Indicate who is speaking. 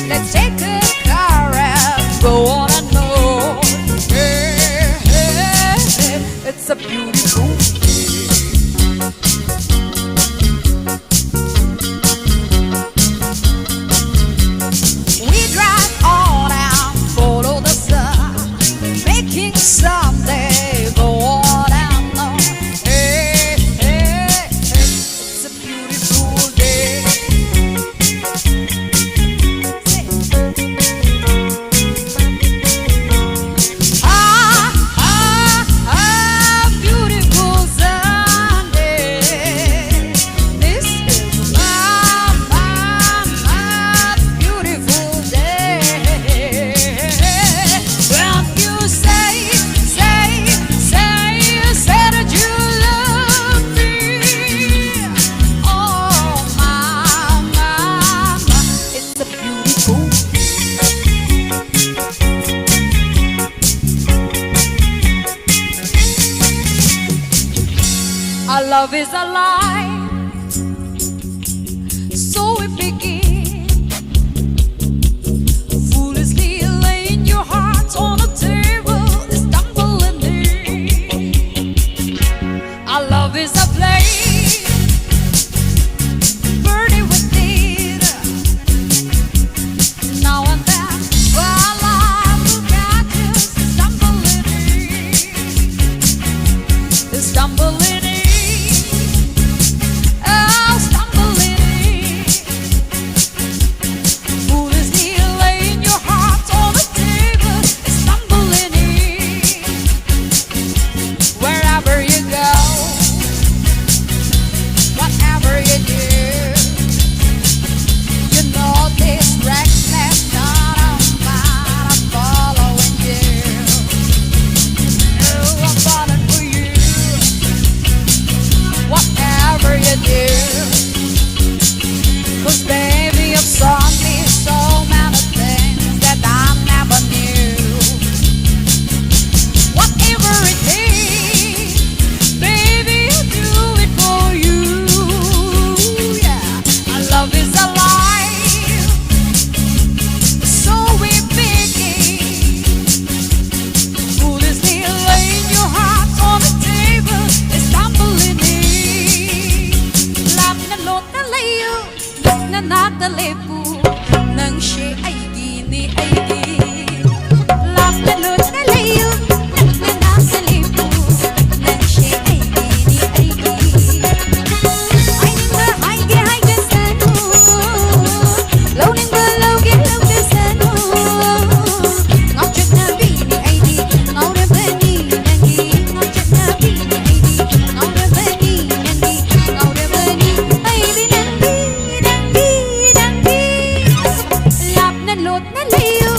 Speaker 1: Let's take a car and go on and on. Hey, hey, hey, it's a beautiful we drive on and follow the sun, making someday go on and on. Hey, hey, hey, it's a beautiful day. Ah, ah, ah, beautiful Sunday. This is my beautiful day. When you say that you love me, oh my, it's a beautiful. Our love is alive, so we begin. Foolishly laying your heart on a table, stumbling in. Our love is a flame, burning within. Now and then, while I look at you, stumbling in, stumbling in. Oh, stumbling in. Foolishly laying your heart on the table, stumbling in. Wherever you go, whatever you do, you know this reckless thought of mine, I'm following you. Oh, I'm falling for you. Whatever you do, 'cause baby, you've taught me so many things that I never knew. Whatever it is, baby, I'll do it for you. Yeah, our love is alive, so we begin. Foolishly laying your heart on the table, stumbling in. Làm nên lột na layo, na nada lepo, nang she aigi ni aigi. Làm nên lột na layo, na nada lepo, nang she aigi ni aigi. Ai ninh ba hai ke sanu, lâu ninh ba lâu ke sanu. Ngọc chất na bi ni aigi, ngau de bani nangi. Ngọc chất na bi ni aigi, ngau de bani nangi. Ngau de bani baby nangi. Lap na lot na layo.